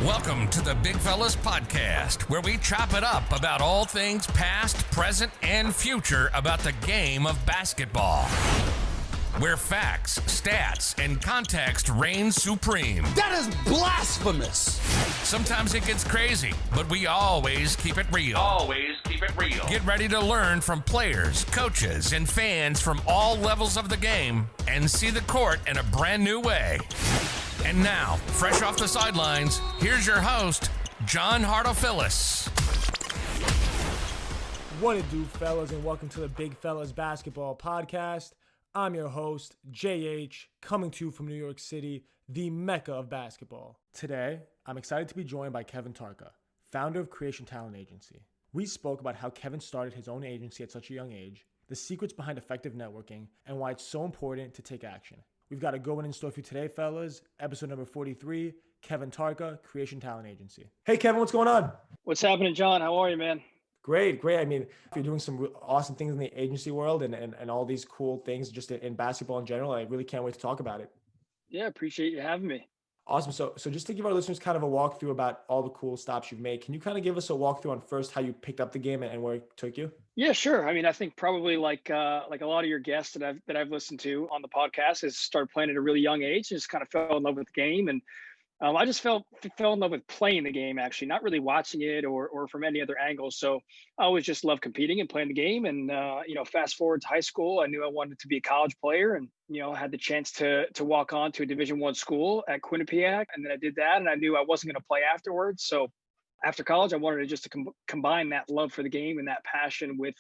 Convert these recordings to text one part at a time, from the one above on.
Welcome to the Big Fellas Podcast, where we chop it up about all things past, present, and future about the game of basketball. Where facts, stats, and context reign supreme. That is blasphemous! Sometimes it gets crazy, but we always keep it real. Get ready to learn from players, coaches, and fans from all levels of the game and see the court in a brand new way. And now, fresh off the sidelines, here's your host, John Hartofilis. What it do, fellas, and welcome to the Big Fellas Basketball Podcast. I'm your host, JH, coming to you from New York City, the mecca of basketball. Today, I'm excited to be joined by Kevin Tarca, founder of Kreation Talent Agency. We spoke about how Kevin started his own agency at such a young age, the secrets behind effective networking, and why it's so important to take action. We've got a good one in store for you today, fellas. Episode number 43, Kevin Tarca, Kreation Talent Agency. Hey, Kevin, what's going on? What's happening, John? How are you, man? Great. I mean, you're doing some awesome things in the agency world and all these cool things just in basketball in general. I really can't wait to talk about it. Yeah, appreciate you having me. Awesome. So just to give our listeners kind of a walkthrough about all the cool stops you've made, can you kind of give us a walkthrough on first how you picked up the game and where it took you? Yeah, sure. I mean, I think probably like a lot of your guests that I've listened to on the podcast is started playing at a really young age, just kind of fell in love with the game. And I just fell in love with playing the game, actually, not really watching it or from any other angle. So I always just loved competing and playing the game. And, fast forward to high school, I knew I wanted to be a college player and, had the chance to walk on to a Division I school at Quinnipiac. And then I did that and I knew I wasn't going to play afterwards. So after college, I wanted to just combine that love for the game and that passion with,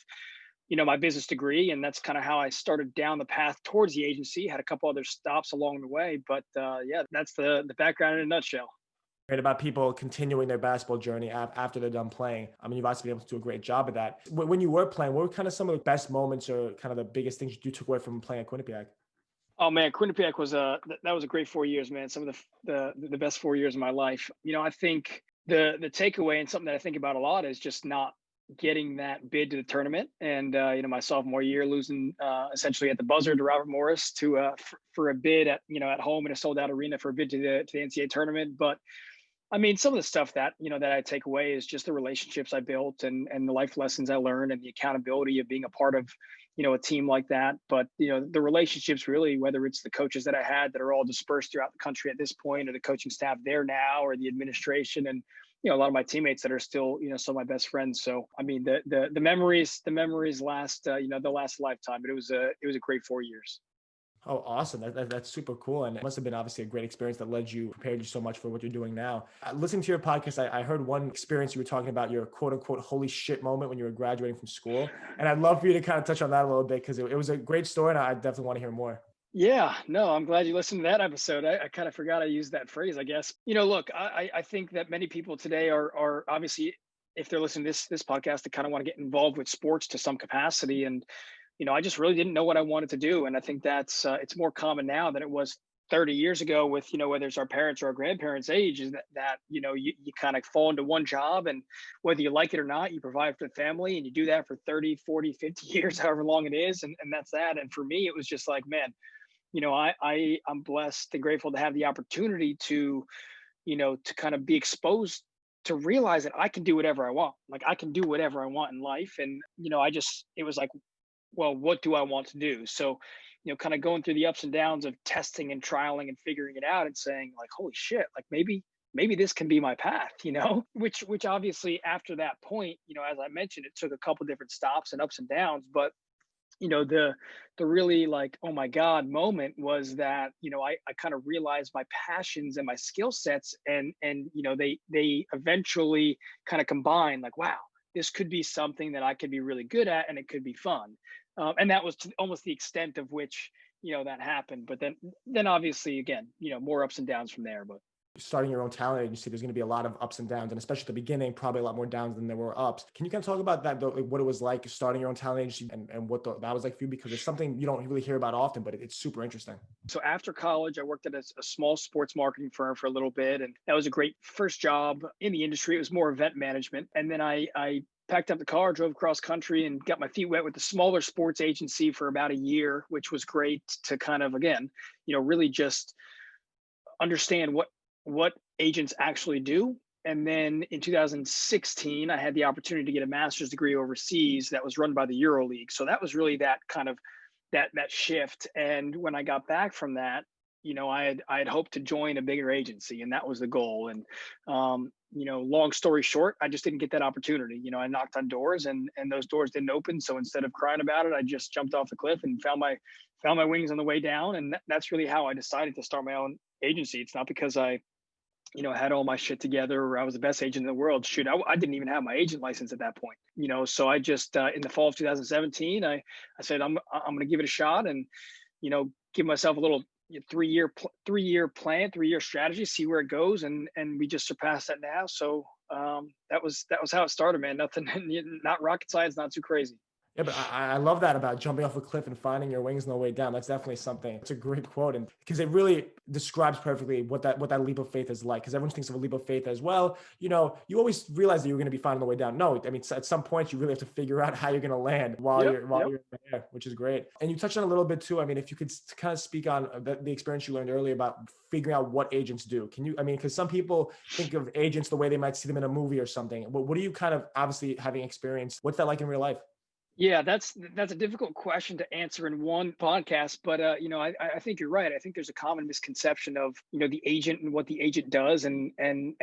my business degree. And that's kind of how I started down the path towards the agency. Had a couple other stops along the way, but that's the background in a nutshell. Great about people continuing their basketball journey after they're done playing. I mean, you've obviously been able to do a great job of that. When you were playing, what were kind of some of the best moments or kind of the biggest things you took away from playing at Quinnipiac? Oh man, Quinnipiac was that was a great 4 years, man. Some of the best 4 years of my life. I think the takeaway and something that I think about a lot is just not getting that bid to the tournament. And, my sophomore year, losing essentially at the buzzer to Robert Morris for a bid at home in a sold out arena for a bid to the NCAA tournament. But I mean, some of the stuff that, that I take away is just the relationships I built and the life lessons I learned and the accountability of being a part of, a team like that. But, the relationships really, whether it's the coaches that I had that are all dispersed throughout the country at this point, or the coaching staff there now, or the administration and, a lot of my teammates that are still, some of my best friends. So, I mean, the memories last, they'll last a lifetime, but it was a great 4 years. Oh, awesome. That's super cool. And it must have been obviously a great experience that prepared you so much for what you're doing now. Listening to your podcast, I heard one experience you were talking about your quote unquote, holy shit moment when you were graduating from school. And I'd love for you to kind of touch on that a little bit because it was a great story and I definitely want to hear more. Yeah, no, I'm glad you listened to that episode. I kind of forgot I used that phrase, I guess. Look, I think that many people today are obviously, if they're listening to this podcast, they kind of want to get involved with sports to some capacity. And, I just really didn't know what I wanted to do. And I think that's, it's more common now than it was 30 years ago with, whether it's our parents or our grandparents' age, is that you kind of fall into one job and whether you like it or not, you provide for the family and you do that for 30, 40, 50 years, however long it is. And that's that. And for me, it was just like, man, I'm blessed and grateful to have the opportunity to kind of be exposed to realize that I can do whatever I want. Like I can do whatever I want in life. And, it was like, well, what do I want to do? So, kind of going through the ups and downs of testing and trialing and figuring it out and saying like, holy shit, like maybe this can be my path, which obviously after that point, as I mentioned, it took a couple different stops and ups and downs, but the really like, oh my God moment was that, I kind of realized my passions and my skill sets and they eventually kind of combine like, wow, this could be something that I could be really good at and it could be fun. And that was almost the extent of which, that happened. But then obviously, again, more ups and downs from there. But starting your own talent agency, there's going to be a lot of ups and downs, and especially at the beginning, probably a lot more downs than there were ups. Can you kind of talk about that, though, like what it was like starting your own talent agency and what that was like for you? Because it's something you don't really hear about often, but it's super interesting. So after college, I worked at a small sports marketing firm for a little bit, and that was a great first job in the industry. It was more event management. And then I packed up the car, drove across country and got my feet wet with the smaller sports agency for about a year, which was great to kind of, again, really just understand what what agents actually do. And then in 2016, I had the opportunity to get a master's degree overseas that was run by the EuroLeague. So that was really that kind of that shift. And when I got back from that, I had hoped to join a bigger agency, and that was the goal. And long story short, I just didn't get that opportunity. I knocked on doors, and those doors didn't open. So instead of crying about it, I just jumped off the cliff and found my wings on the way down. And that's really how I decided to start my own agency. It's not because I had all my shit together or I was the best agent in the world. Shoot, I didn't even have my agent license at that point. So I just in the fall of 2017, I said I'm going to give it a shot and give myself a little 3-year plan, 3-year strategy, see where it goes, and we just surpassed that now. So that was how it started, man. Nothing, not rocket science, not too crazy. Yeah, but I love that about jumping off a cliff and finding your wings on the way down. That's definitely something. It's a great quote, and because it really describes perfectly what that leap of faith is like. Because everyone thinks of a leap of faith as well. You always realize that you're going to be fine on the way down. No, I mean, at some point you really have to figure out how you're going to land while you're there, which is great. And you touched on a little bit too. I mean, if you could kind of speak on the experience you learned earlier about figuring out what agents do. Can you? I mean, because some people think of agents the way they might see them in a movie or something. What do you kind of, obviously having experience, what's that like in real life? Yeah, that's a difficult question to answer in one podcast, but I think you're right. I think there's a common misconception of the agent and what the agent does, and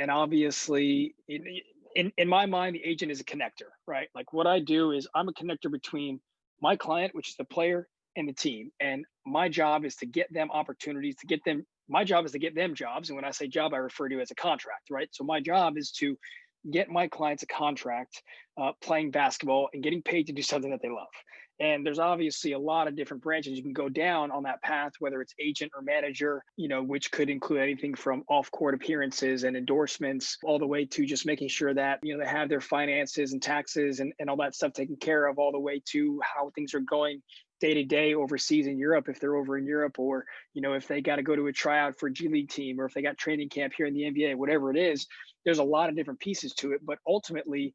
obviously in my mind, the agent is a connector, right? Like what I do is I'm a connector between my client, which is the player, and the team, and my job is to get them opportunities, to get them. My job is to get them jobs, and when I say job, I refer to it as a contract, right? So my job is to get my clients a contract playing basketball and getting paid to do something that they love. And there's obviously a lot of different branches you can go down on that path, whether it's agent or manager, which could include anything from off-court appearances and endorsements, all the way to just making sure that, they have their finances and taxes and all that stuff taken care of, all the way to how things are going day to day overseas in Europe, if they're over in Europe, or, if they got to go to a tryout for a G League team, or if they got training camp here in the NBA, whatever it is, there's a lot of different pieces to it. But ultimately,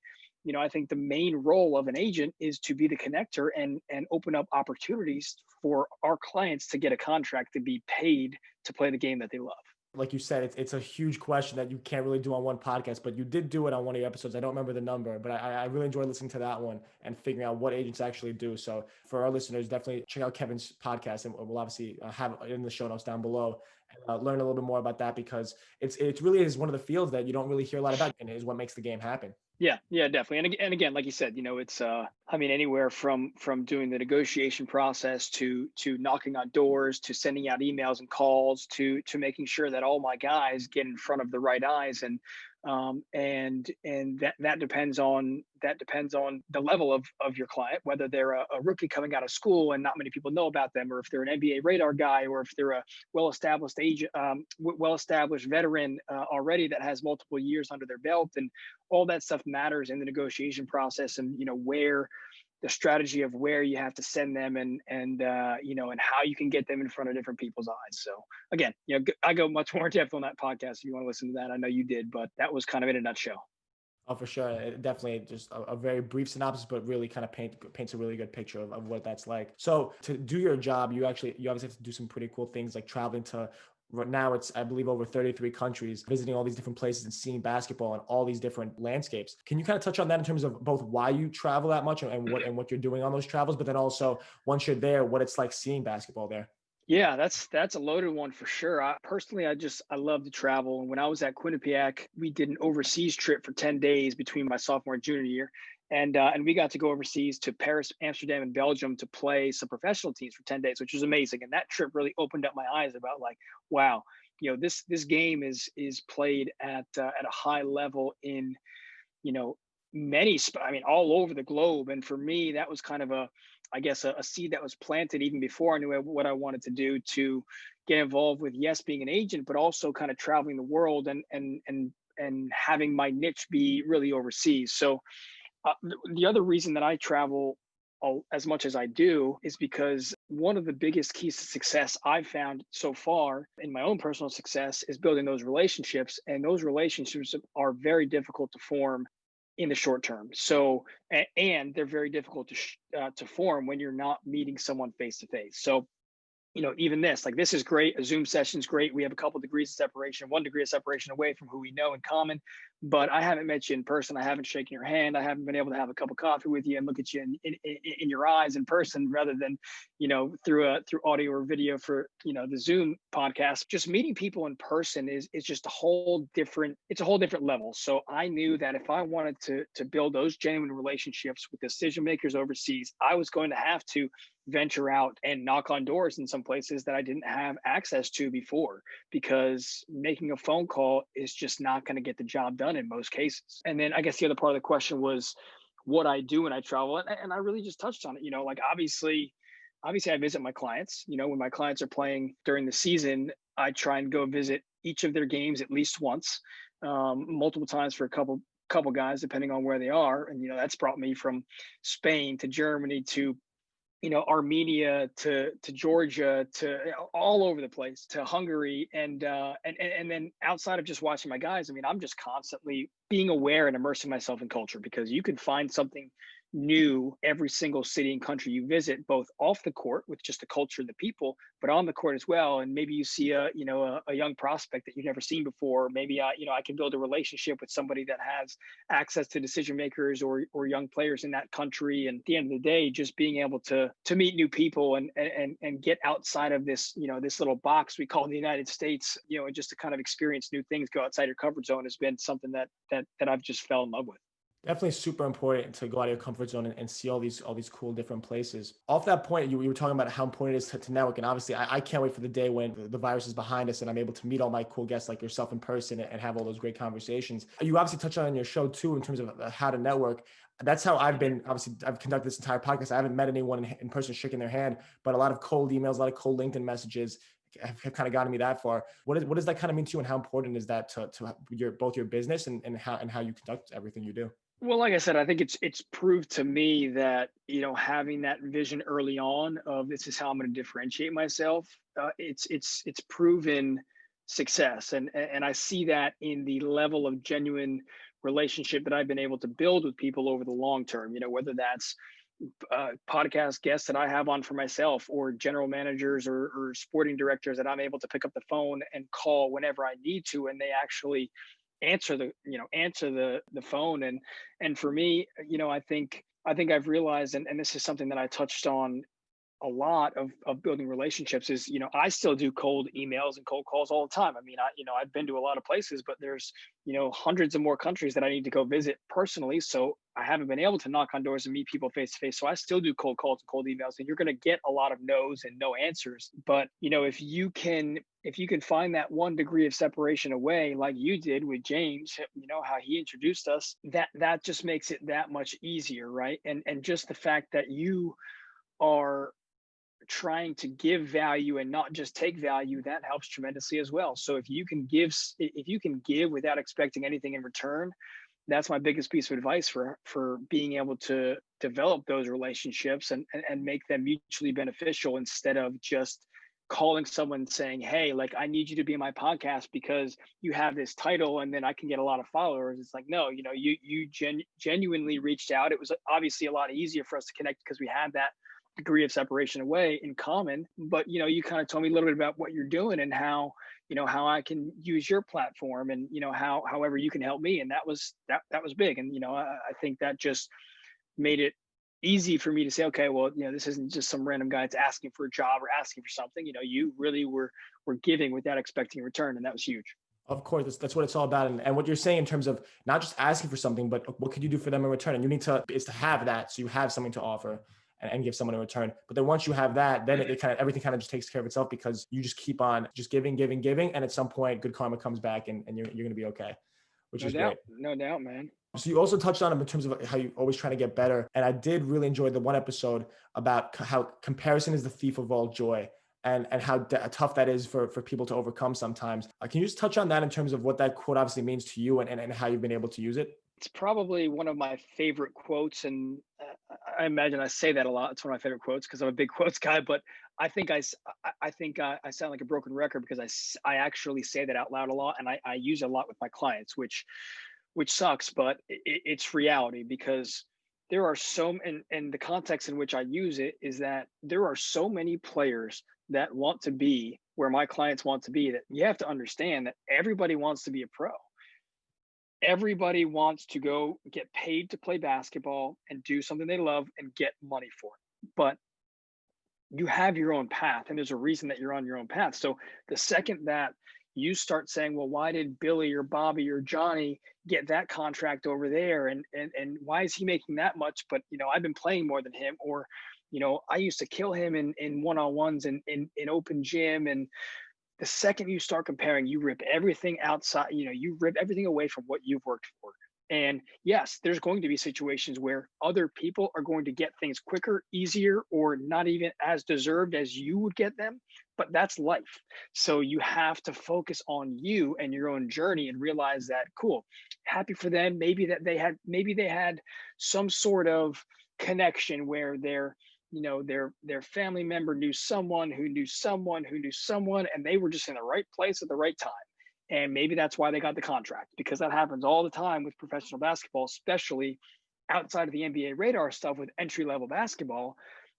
I think the main role of an agent is to be the connector and open up opportunities for our clients to get a contract to be paid to play the game that they love. Like you said, it's a huge question that you can't really do on one podcast, but you did do it on one of your episodes. I don't remember the number, but I really enjoyed listening to that one and figuring out what agents actually do. So for our listeners, definitely check out Kevin's podcast, and we'll obviously have it in the show notes down below, and learn a little bit more about that, because it really is one of the fields that you don't really hear a lot about, and is what makes the game happen. Yeah, definitely. And again, like you said, it's anywhere from doing the negotiation process to knocking on doors, to sending out emails and calls, to making sure that all my guys get in front of the right eyes. And that depends on the level of your client, whether they're a rookie coming out of school and not many people know about them, or if they're an NBA radar guy, or if they're a well-established veteran already that has multiple years under their belt. And all that stuff matters in the negotiation process, and where the strategy of where you have to send them, and how you can get them in front of different people's eyes. So again, I go much more in depth on that podcast if you want to listen to that. I know you did, but that was kind of in a nutshell. Oh, for sure. It definitely just a very brief synopsis, but really kind of paints a really good picture of what that's like. So to do your job, you obviously have to do some pretty cool things, like traveling to, right now it's, I believe, over 33 countries, visiting all these different places and seeing basketball and all these different landscapes. Can you kind of touch on that in terms of both why you travel that much and what you're doing on those travels, but then also once you're there, what it's like seeing basketball there? Yeah, that's a loaded one for sure. I love to travel. And when I was at Quinnipiac, we did an overseas trip for 10 days between my sophomore and junior year. And we got to go overseas to Paris, Amsterdam, and Belgium to play some professional teams for 10 days, which was amazing. And that trip really opened up my eyes about, like, wow, this game is played at a high level in, all over the globe. And for me, that was kind of a seed that was planted even before I knew what I wanted to do, to get involved with, yes, being an agent, but also kind of traveling the world and having my niche be really overseas. So the other reason that I travel as much as I do is because one of the biggest keys to success I've found so far in my own personal success is building those relationships. And those relationships are very difficult to form in the short term. So, and they're very difficult to form when you're not meeting someone face to face. So even this, like, this is great. A Zoom session is great. We have a couple degrees of separation, 1 degree of separation away from who we know in common, but I haven't met you in person. I haven't shaken your hand. I haven't been able to have a cup of coffee with you and look at you in your eyes in person, rather than, through audio or video for, the Zoom podcast. Just meeting people in person is just it's a whole different level. So I knew that if I wanted to build those genuine relationships with decision makers overseas, I was going to have to venture out and knock on doors in some places that I didn't have access to before, because making a phone call is just not going to get the job done in most cases. And then I guess the other part of the question was what I do when I travel. And I really just touched on it, like obviously I visit my clients. When my clients are playing during the season, I try and go visit each of their games at least once, multiple times for a couple guys, depending on where they are. And, that's brought me from Spain to Germany to Armenia to Georgia, to all over the place, to Hungary. And then outside of just watching my guys, I'm just constantly being aware and immersing myself in culture, because you can find something new every single city and country you visit, both off the court with just the culture and the people, but on the court as well. And maybe you see a young prospect that you've never seen before. Maybe I can build a relationship with somebody that has access to decision makers or young players in that country. And at the end of the day, just being able to meet new people and get outside of this, this little box we call the United States, and just to kind of experience new things, go outside your comfort zone, has been something that I've just fell in love with. Definitely super important to go out of your comfort zone and see all these cool different places. Off that point, you were talking about how important it is to network. And obviously, I can't wait for the day when the virus is behind us and I'm able to meet all my cool guests like yourself in person and have all those great conversations. You obviously touched on in your show too, in terms of how to network. That's how I've conducted this entire podcast. I haven't met anyone in person shaking their hand, but a lot of cold emails, a lot of cold LinkedIn messages have kind of gotten me that far. What does that kind of mean to you, and how important is that to both your business and how you conduct everything you do? Well, like I said, I think it's proved to me that, having that vision early on of this is how I'm going to differentiate myself, it's proven success. And I see that in the level of genuine relationship that I've been able to build with people over the long term, whether that's podcast guests that I have on for myself, or general managers or sporting directors that I'm able to pick up the phone and call whenever I need to, and they actually answer the phone. And for me, I think I've realized, and this is something that I touched on a lot of building relationships, is, I still do cold emails and cold calls all the time. I've been to a lot of places, but there's, hundreds of more countries that I need to go visit personally. So I haven't been able to knock on doors and meet people face to face. So I still do cold calls and cold emails, and you're going to get a lot of no's and no answers. But, if you can find that 1 degree of separation away, like you did with James, how he introduced us, that just makes it that much easier. Right. And just the fact that you are trying to give value and not just take value, that helps tremendously as well. So if you can give without expecting anything in return, that's my biggest piece of advice for being able to develop those relationships and make them mutually beneficial, instead of just calling someone saying, hey, like, I need you to be in my podcast because you have this title and then I can get a lot of followers. It's like, no, you genuinely reached out. It was obviously a lot easier for us to connect because we had that degree of separation away in common. But you kind of told me a little bit about what you're doing and how I can use your platform, and however you can help me. And that was big. And I think that just made it easy for me to say, okay, well, this isn't just some random guy that's asking for a job or asking for something. You really were giving without expecting a return, and that was huge. Of course, that's what it's all about. And what you're saying in terms of not just asking for something, but what could you do for them in return? And you need to have that, so you have something to offer and give someone in return. But then once you have that, then everything kind of just takes care of itself, because you just keep on just giving. And at some point, good karma comes back and you're going to be okay, which is great. No doubt, man. So you also touched on it in terms of how you always trying to get better. And I did really enjoy the one episode about how comparison is the thief of all joy, and how tough that is for people to overcome sometimes. Can you just touch on that in terms of what that quote obviously means to you and how you've been able to use it? It's probably one of my favorite quotes, and I imagine I say that a lot. It's one of my favorite quotes because I'm a big quotes guy. But I think I sound like a broken record because I actually say that out loud a lot, and I use it a lot with my clients, which sucks, but it's reality, because there are and the context in which I use it is that there are so many players that want to be where my clients want to be, that you have to understand that everybody wants to be a pro. Everybody wants to go get paid to play basketball and do something they love and get money for it. But you have your own path, and there's a reason that you're on your own path. So the second that you start saying, well, why did Billy or Bobby or Johnny get that contract over there? And why is he making that much? But, I've been playing more than him, or, I used to kill him in one-on-ones and in open gym. And the second you start comparing, you rip everything outside, you rip everything away from what you've worked for. And yes, there's going to be situations where other people are going to get things quicker, easier, or not even as deserved as you would get them, but that's life. So you have to focus on you and your own journey and realize that, cool, happy for them. Maybe they had some sort of connection where their family member knew someone who knew someone who knew someone, and they were just in the right place at the right time. And maybe that's why they got the contract, because that happens all the time with professional basketball, especially outside of the NBA radar stuff with entry-level basketball.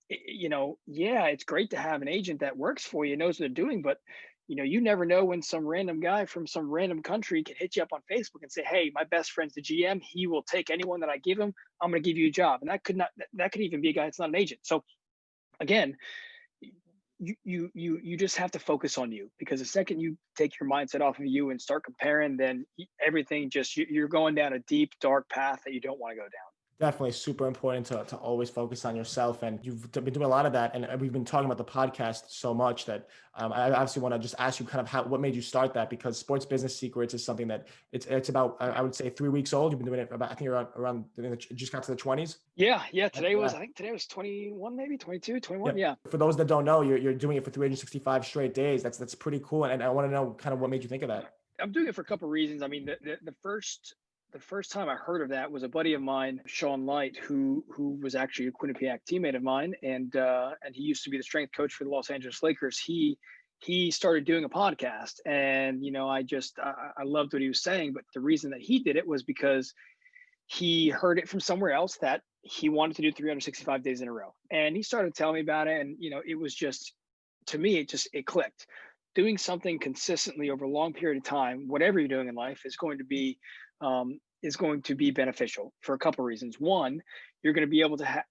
It's great to have an agent that works for you, knows what they're doing, but you never know when some random guy from some random country can hit you up on Facebook and say, hey, my best friend's the GM. He will take anyone that I give him. I'm going to give you a job. And that could even be a guy that's not an agent. So again, you just have to focus on you, because the second you take your mindset off of you and start comparing, then everything you're going down a deep, dark path that you don't want to go down. Definitely super important to always focus on yourself. And you've been doing a lot of that. And we've been talking about the podcast so much that I obviously want to just ask you kind of what made you start that, because Sports Business Secrets is something that it's about, I would say 3 weeks old. You've been doing it about, I think you're around just got to the 20s. Yeah. Today was 21, maybe 22, 21. Yeah. For those that don't know, you're doing it for 365 straight days. That's pretty cool. And I want to know kind of what made you think of that. I'm doing it for a couple of reasons. I mean, the first time I heard of that was a buddy of mine, Sean Light, who was actually a Quinnipiac teammate of mine, and he used to be the strength coach for the Los Angeles Lakers. He started doing a podcast, and I loved what he was saying. But the reason that he did it was because he heard it from somewhere else that he wanted to do 365 days in a row, and he started telling me about it. And it was just, to me, it clicked. Doing something consistently over a long period of time, whatever you're doing in life, is going to be beneficial for a couple of reasons. One, you're going to be able to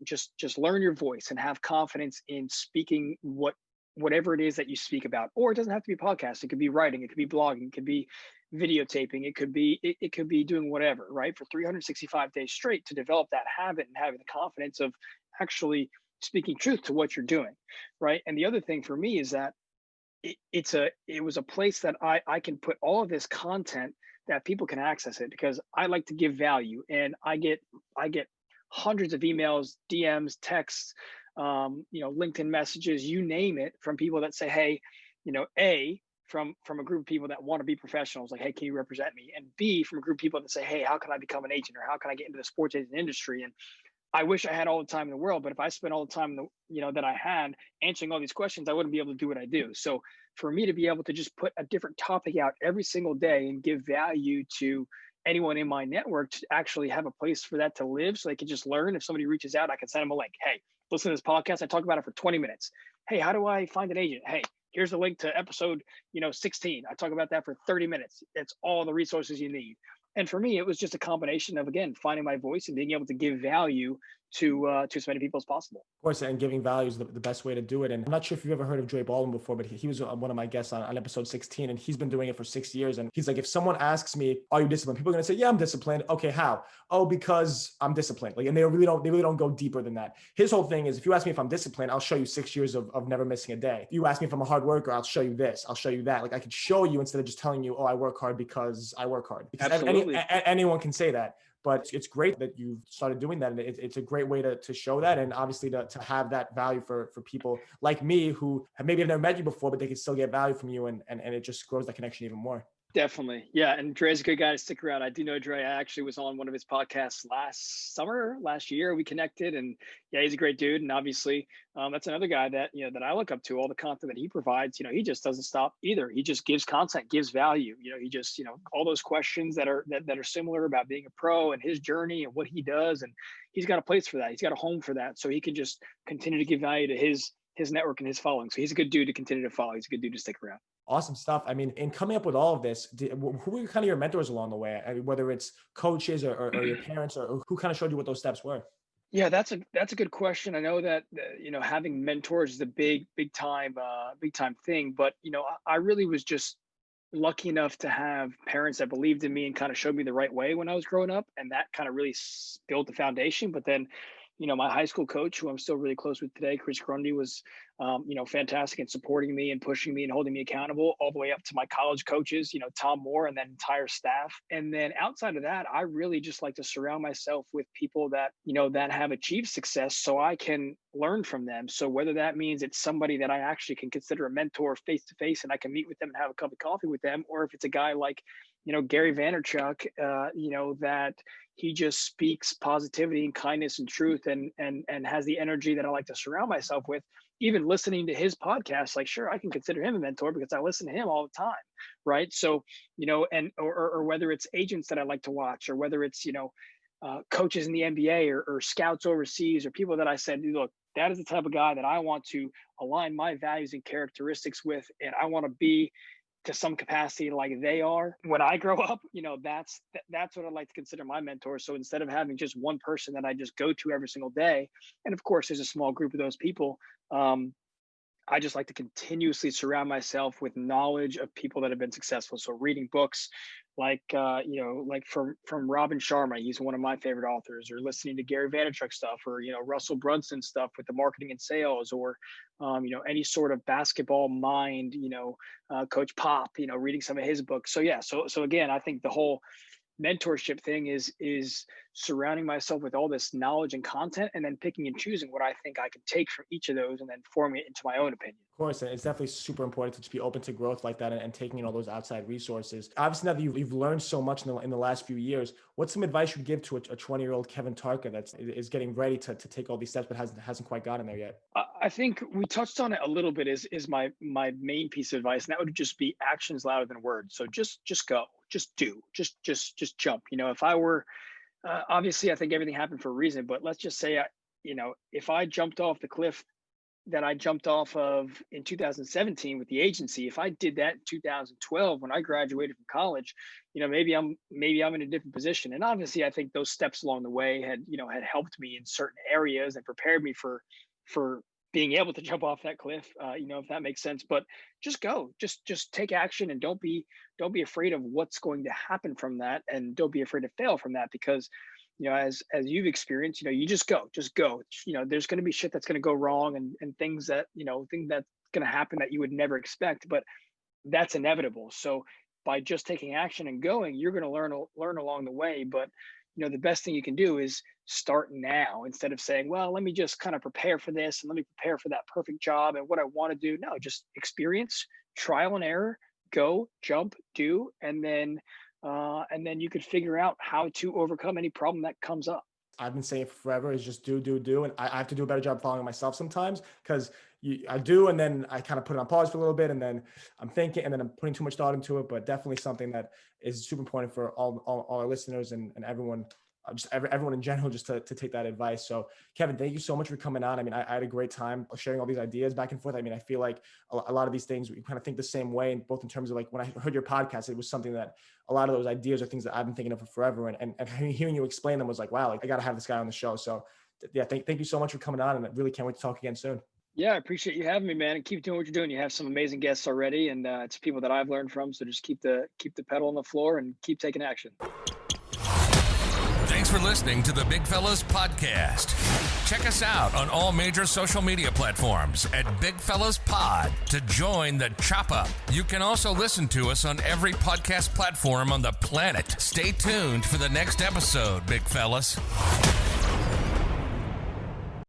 just learn your voice and have confidence in speaking whatever it is that you speak about. Or it doesn't have to be a podcast. It could be writing, it could be blogging, it could be videotaping, it could be doing whatever, right? For 365 days straight, to develop that habit and having the confidence of actually speaking truth to what you're doing, right? And the other thing for me is that it was a place that I can put all of this content that people can access it, because I like to give value, and I get hundreds of emails, DMs, texts, LinkedIn messages, you name it, from people that say, hey, from a group of people that want to be professionals, like, hey, can you represent me? And B, from a group of people that say, hey, how can I become an agent, or how can I get into the sports agent industry? And I wish I had all the time in the world, but if I spent all the time that I had answering all these questions, I wouldn't be able to do what I do. So for me to be able to just put a different topic out every single day and give value to anyone in my network, to actually have a place for that to live, so they can just learn. If somebody reaches out, I can send them a link. Hey, listen to this podcast. I talk about it for 20 minutes. Hey, how do I find an agent? Hey, here's the link to episode 16. I talk about that for 30 minutes. It's all the resources you need. And for me, it was just a combination of, again, finding my voice and being able to give value to as many people as possible. Of course, and giving value is the best way to do it. And I'm not sure if you've ever heard of Dre Baldwin before, but he was one of my guests on episode 16, and he's been doing it for 6 years. And he's like, if someone asks me, are you disciplined? People are going to say, yeah, I'm disciplined. Okay, how? Oh, because I'm disciplined. Like, and they really don't go deeper than that. His whole thing is, if you ask me if I'm disciplined, I'll show you 6 years of never missing a day. If you ask me if I'm a hard worker, I'll show you this, I'll show you that. Like, I could show you instead of just telling you, oh, I work hard because I work hard. Because absolutely. Anyone can say that. But it's great that you've started doing that. And it's a great way to show that, and obviously to have that value for people like me who have never met you before, but they can still get value from you, and it just grows that connection even more. Definitely. Yeah. And Dre's a good guy to stick around. I do know Dre. I actually was on one of his podcasts last year. We connected, and yeah, he's a great dude. And obviously that's another guy that, that I look up to. All the content that he provides, he just doesn't stop either. He just gives content, gives value. He just, all those questions that are similar about being a pro and his journey and what he does. And he's got a place for that. He's got a home for that. So he can just continue to give value to his his network and his following. So he's a good dude to continue to follow. He's a good dude to stick around. Awesome stuff. I mean, in coming up with all of this, who were kind of your mentors along the way? I mean, whether it's coaches or your parents, or who kind of showed you what those steps were? Yeah, that's a good question. I know that having mentors is a big time thing, but I really was just lucky enough to have parents that believed in me and kind of showed me the right way when I was growing up, and that kind of really built the foundation. But then my high school coach, who I'm still really close with today, Chris Grundy, was, fantastic in supporting me and pushing me and holding me accountable, all the way up to my college coaches, Tom Moore, and that entire staff. And then outside of that, I really just like to surround myself with people that, that have achieved success so I can learn from them. So whether that means it's somebody that I actually can consider a mentor face to face and I can meet with them and have a cup of coffee with them, or if it's a guy like, Gary Vaynerchuk, that he just speaks positivity and kindness and truth and has the energy that I like to surround myself with. Even listening to his podcast, like, sure, I can consider him a mentor because I listen to him all the time, right? So, or whether it's agents that I like to watch, or whether it's, coaches in the NBA or scouts overseas, or people that I said, look, that is the type of guy that I want to align my values and characteristics with, and I want to be to some capacity like they are when I grow up. That's what I like to consider my mentor. So instead of having just one person that I just go to every single day, and of course there's a small group of those people, I just like to continuously surround myself with knowledge of people that have been successful. So reading books like from Robin Sharma, he's one of my favorite authors, or listening to Gary Vaynerchuk stuff, or Russell Brunson stuff with the marketing and sales, or any sort of basketball mind, Coach Pop, reading some of his books. So yeah, so again, I think the whole mentorship thing is surrounding myself with all this knowledge and content, and then picking and choosing what I think I can take from each of those and then forming it into my own opinion. Of course, and it's definitely super important to just be open to growth like that, and taking in all those outside resources. Obviously, now that you've learned so much in the last few years, what's some advice you'd give to a 20-year-old Kevin Tarca that is getting ready to take all these steps but hasn't quite gotten there yet? I think we touched on it a little bit. Is my main piece of advice, and that would just be actions louder than words. So just go, just do, just jump. If I were obviously, I think everything happened for a reason, but let's just say, if I jumped off the cliff that I jumped off of in 2017 with the agency, if I did that in 2012 when I graduated from college, maybe I'm in a different position. And obviously, I think those steps along the way had helped me in certain areas and prepared me for being able to jump off that cliff, if that makes sense. But just go, just take action, and don't be afraid of what's going to happen from that, and don't be afraid to fail from that, because as you've experienced, you just go. There's going to be shit that's going to go wrong, and things that's going to happen that you would never expect, but that's inevitable. So by just taking action and going, you're going to learn along the way. But the best thing you can do is start now, instead of saying, well, let me just kind of prepare for this and let me prepare for that perfect job and what I want to do. No, just experience, trial and error, go, jump, do, and then you could figure out how to overcome any problem that comes up. I've been saying forever is just do. And I have to do a better job following myself sometimes, because I do, and then I kind of put it on pause for a little bit, and then I'm thinking, and then I'm putting too much thought into it. But definitely something that is super important for all our listeners and everyone, everyone in general, just to take that advice. So Kevin, thank you so much for coming on. I mean, I had a great time sharing all these ideas back and forth. I mean, I feel like a lot of these things, we kind of think the same way, and both in terms of, like, when I heard your podcast, it was something that a lot of those ideas are things that I've been thinking of for forever. And hearing you explain them was like, wow, like, I got to have this guy on the show. So yeah, thank you so much for coming on, and I really can't wait to talk again soon. Yeah, I appreciate you having me, man, and keep doing what you're doing. You have some amazing guests already, and it's people that I've learned from. So just keep the pedal on the floor and keep taking action. Thanks for listening to the Big Fellas Podcast. Check us out on all major social media platforms at Big Fellas Pod to join the chop up. You can also listen to us on every podcast platform on the planet. Stay tuned for the next episode, Big Fellas.